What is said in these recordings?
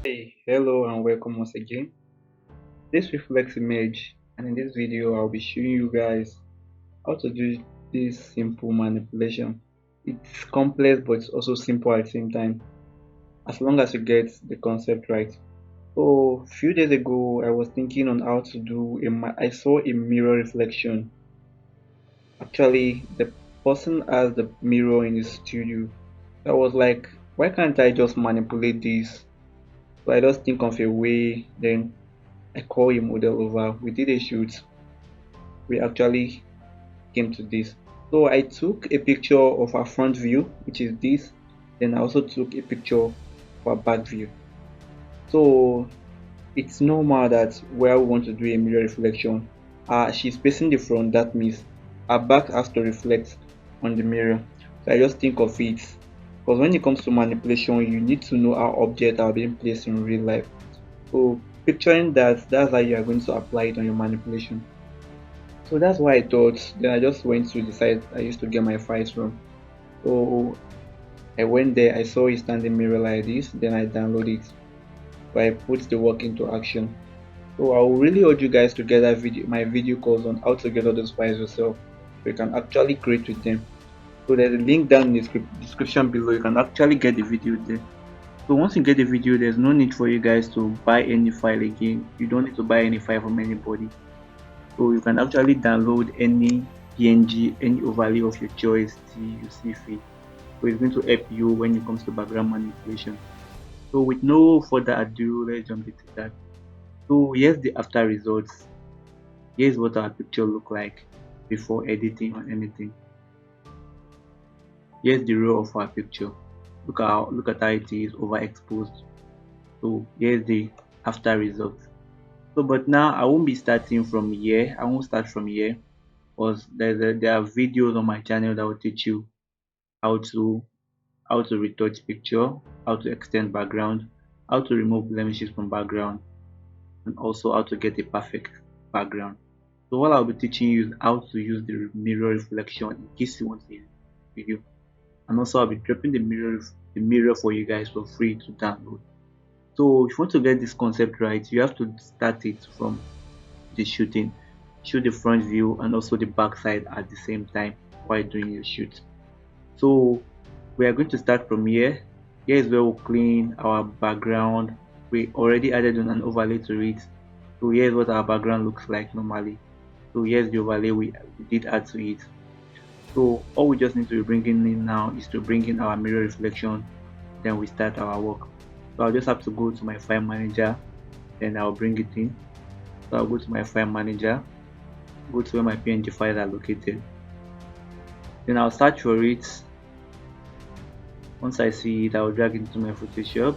Hey, hello and welcome once again. This reflects image, and in this video I'll be showing you guys how to do this simple manipulation. It's complex but it's also simple at the same time, as long as you get the concept right. So a few days ago I was thinking on how to do I saw a mirror reflection. Actually, the person has the mirror in his studio. I was like, why can't I just manipulate this? So I just think of a way, then I call a model over. We did a shoot. We actually came to this. So I took a picture of our front view, which is this. Then I also took a picture of our back view. So it's normal that where we want to do a mirror reflection, she's facing the front. That means her back has to reflect on the mirror. So I just think of it because when it comes to manipulation, you need to know how objects are being placed in real life. So picturing that, that's how you are going to apply it on your manipulation. So that's why I thought. Then I just went to the site I used to get my files from. So I went there, I saw a standing mirror like this, then I downloaded it. So I put the work into action. So I will really urge you guys to get my video course on how to get all those files yourself. So you can actually create with them. So there's a link down in the description below. You can actually get the video there. So once you get the video, there's no need for you guys to buy any file again. You don't need to buy any file from anybody. So you can actually download any PNG, any overlay of your choice till you see fit. So it's going to help you when it comes to background manipulation. So with no further ado, let's jump into that. So here's the after results. Here's what our picture look like before editing or anything. Here's the raw of our picture. Look at how it is overexposed. So here's the after results. So but now I won't be starting from here. I won't start from here because there are videos on my channel that will teach you how to retouch picture, how to extend background, how to remove blemishes from background, and also how to get a perfect background. So what I'll be teaching you is how to use the mirror reflection in case you want to use the video. And also I'll be dropping the mirror for you guys for free to download. So if you want to get this concept right, you have to start it from the shooting. Shoot the front view and also the back side at the same time while doing your shoot. So we are going to start from here. Here is where we'll clean our background. We already added an overlay to it. So here's what our background looks like normally. So here's the overlay we did add to it. So all we just need to be bringing in now is to bring in our mirror reflection. Then we start our work. So I'll just have to go to my file manager. Then I'll bring it in. So I'll go to my file manager. Go to where my PNG files are located. Then I'll search for it. Once I see it, I'll drag it into my Photoshop.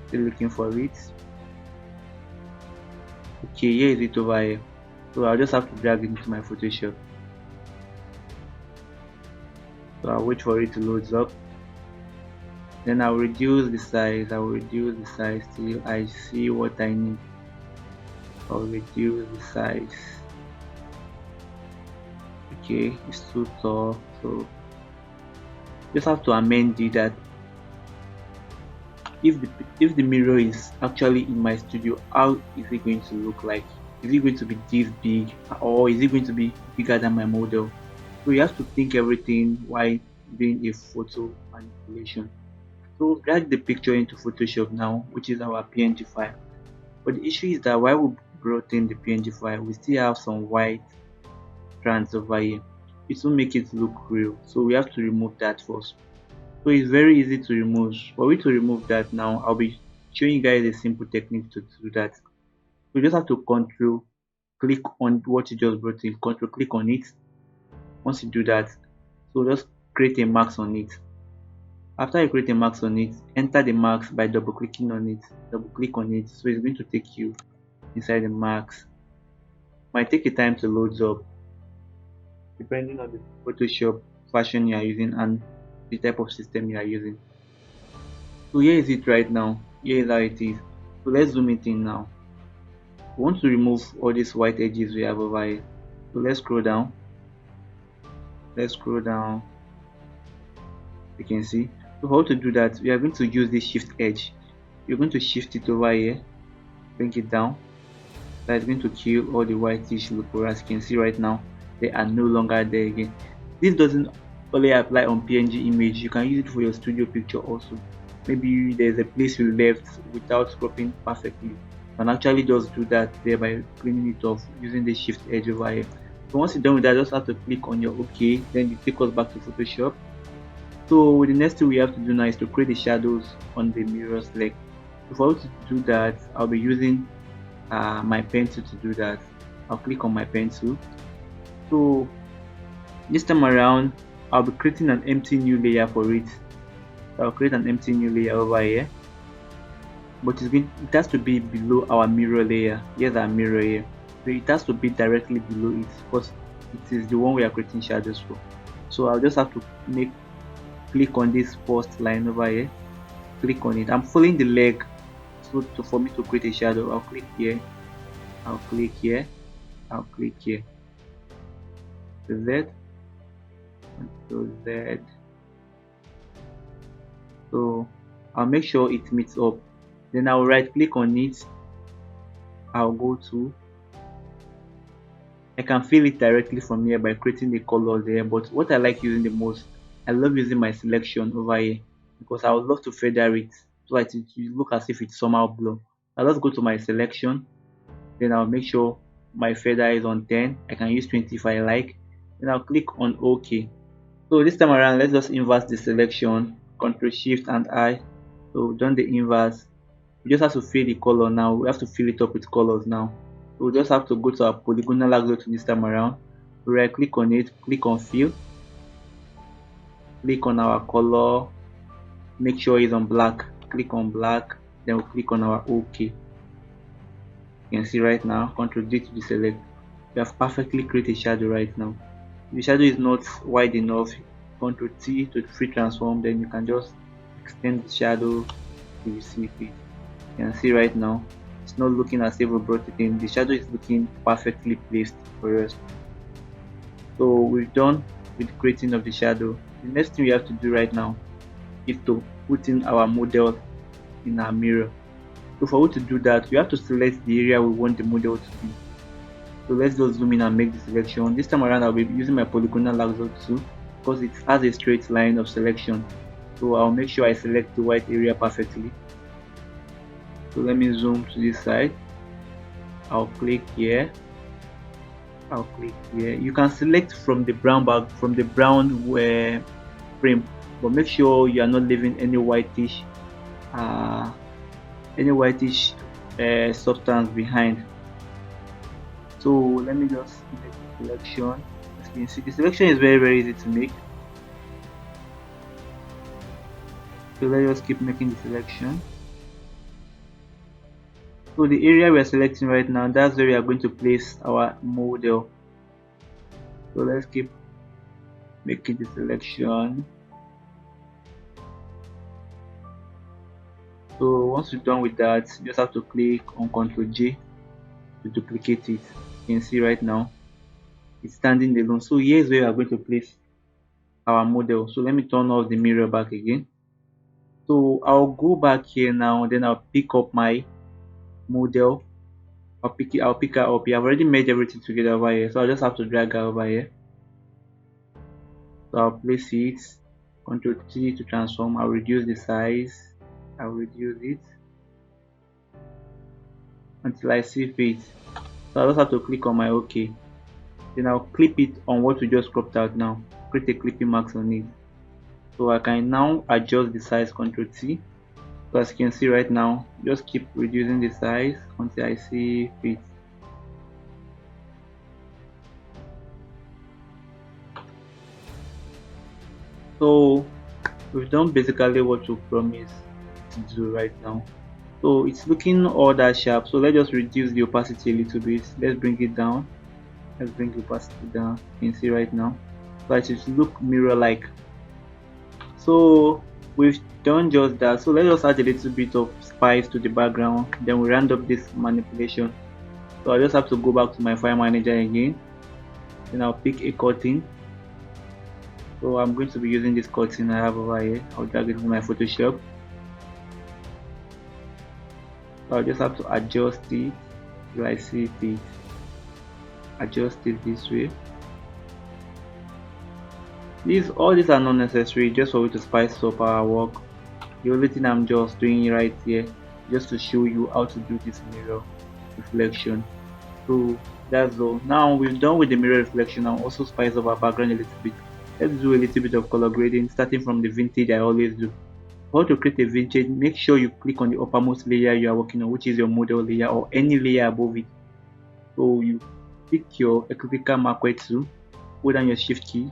Still looking for it. Okay, here is it over here. So I'll just have to drag it into my Photoshop. So I'll wait for it to load up. Then I'll reduce the size. Till I see what I need. I'll reduce the size. Okay, it's too tall, so just have to amend it that if the mirror is actually in my studio, how is it going to look like? Is it going to be this big, or is it going to be bigger than my model? So you have to think everything while doing a photo manipulation. So drag the picture into Photoshop now, which is our PNG file. But the issue is that while we brought in the PNG file, we still have some white strands over here. It will make it look real, so we have to remove that first. So it's very easy to remove. For me to remove that now, I'll be showing you guys a simple technique to do that. We just have to control click on what you just brought in, control click on it. Once you do that, so just create a mask on it. After you create a mask on it, enter the mask by double clicking on it. Double click on it, so it's going to take you inside the mask. Might take a time to load up depending on the Photoshop version you are using and the type of system you are using. So here is it right now. Here is how it is. So let's zoom it in now. We want to remove all these white edges we have over here. So let's scroll down. You can see. So how to do that, we are going to use this shift edge. you're going to shift it over here, bring it down. That's going to kill all the whitish loophole. As you can see right now, they are no longer there again. This doesn't only apply on PNG image, you can use it for your studio picture also. Maybe there's a place you left without cropping perfectly, you can actually just do that there by cleaning it off using the shift edge over here. So once you're done with that, just have to click on your OK, then you take us back to Photoshop. So the next thing we have to do now is to create the shadows on the mirror's leg. So for us to do that, I'll be using my pencil to do that. I'll click on my pencil. So this time around, I'll be creating an empty new layer for it. I'll create an empty new layer over here, but it has to be below our mirror layer. Here's our mirror here, so it has to be directly below it because it is the one we are creating shadows for. So I'll just have to click on this first line over here, click on it. I'm following the leg, so for me to create a shadow, I'll click here, I'll click here, I'll click here, Z, so Z. So I'll make sure it meets up, then I'll right click on it, I'll go to, I can fill it directly from here by creating the color there, but what I like using the most, I love using my selection over here because I would love to feather it so that it will look as if it's somehow blue. I'll just go to my selection, then I'll make sure my feather is on 10, I can use 20 if I like, then I'll click on OK. So this time around, let's just inverse the selection, Ctrl Shift and I. So we've done the inverse. We just have to fill the color now. We have to fill it up with colors now. So we just have to go to our polygonal axle this time around. Right click on it, click on fill, click on our color, make sure it's on black, click on black, then we'll click on our OK. You can see right now, Ctrl D to deselect. We have perfectly created a shadow right now. If the shadow is not wide enough, Ctrl T to free transform, then you can just extend the shadow if you see fit. You can see right now, it's not looking as if we brought it in. The shadow is looking perfectly placed for us. So we're done with creating of the shadow. The next thing we have to do right now is to put in our model in our mirror. So for us to do that, we have to select the area we want the model to be. So let's just zoom in and make the selection. This time around I'll be using my polygonal axle too because it has a straight line of selection. So I'll make sure I select the white area perfectly. So let me zoom to this side. I'll click here, I'll click here. You can select from the brown frame, but make sure you are not leaving any whitish substance behind. So let me just make the selection. As you can see, the selection is very easy to make. So let's just keep making the selection. So the area we are selecting right now, that's where we are going to place our model. So let's keep making the selection. So once you're done with that, you just have to click on Ctrl J to duplicate it. You can see right now it's standing alone. So here's where we are going to place our model. So let me turn off the mirror back again. So I'll go back here now, then I'll pick up my model. I'll pick her up here. I've already made everything together over here, so I'll just have to drag her over here. So I'll place it, Ctrl T to transform. I'll reduce the size, I'll reduce it until I see fit. So I'll just have to click on my OK. Then I'll clip it on what we just cropped out now, create a clipping marks on it. So I can now adjust the size, Ctrl T. So as you can see right now, just keep reducing the size until I see fit. So we've done basically what we promised to do right now. So it's looking all that sharp, so let's just reduce the opacity a little bit. Let's bring it down, let's bring the opacity down. You can see right now, so it should look mirror like. So we've done just that. So let's just add a little bit of spice to the background, then we round up this manipulation. So I just have to go back to my file manager again, then I'll pick a curtain. So I'm going to be using this curtain I have over here. I'll drag it to my Photoshop. So I'll just have to adjust it till I see it. Adjust it this way. All these are not necessary, just for you to spice up our work. The only thing I'm just doing right here, just to show you how to do this mirror reflection. So that's all. Now we're done with the mirror reflection. I'll also spice up our background a little bit. Let's do a little bit of color grading, starting from the vintage. I always do. For to create a vintage, make sure you click on the uppermost layer you are working on, which is your model layer or any layer above it. So you pick your equivocal marquee tool, hold down your shift key,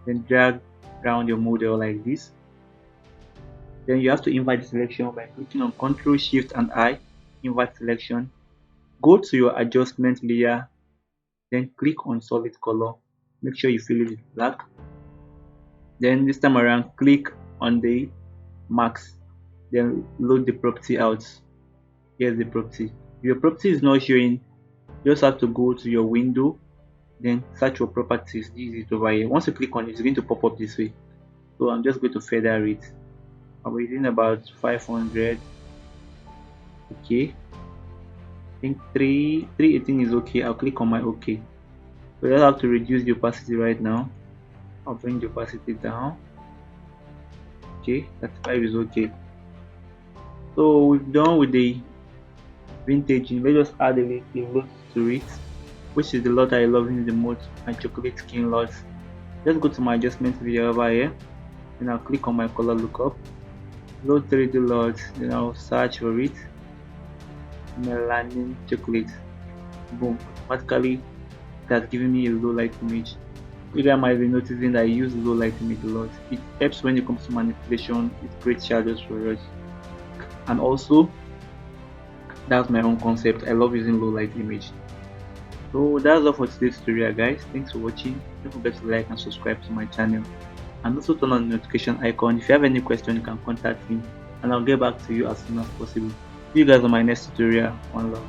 then drag around your model like this. Then you have to invert the selection by clicking on Ctrl Shift and I, invert selection. Go to your adjustment layer, then click on solid color. Make sure you fill it with black. Then this time around, click on the max, then load the property out. Here's the property. If your property is not showing, you just have to go to your window, then search for properties. This is it over here. Once you click on it, it's going to pop up this way. So I'm just going to feather it. I'm within about 500. Okay, I think 318 is okay. I'll click on my OK. So I just have to reduce the opacity right now. I'll bring the opacity down. Okay, 35 is okay. So we've done with the vintaging. Let's just add a little lot to it, which is the lot I love in the most, my chocolate skin lot. Just go to my adjustment layer over here, and I'll click on my color lookup, load 3D lot, then I'll search for it, melanin chocolate. Boom, automatically that's giving me a low light image. You guys might be noticing that I use low light image a lot. It helps when it comes to manipulation. It creates shadows for us, and also that's my own concept. I love using low light image. So that's all for today's tutorial, guys. Thanks for watching. Don't forget to like and subscribe to my channel, and also turn on the notification icon. If you have any question, you can contact me and I'll get back to you as soon as possible. See you guys on my next tutorial. One love.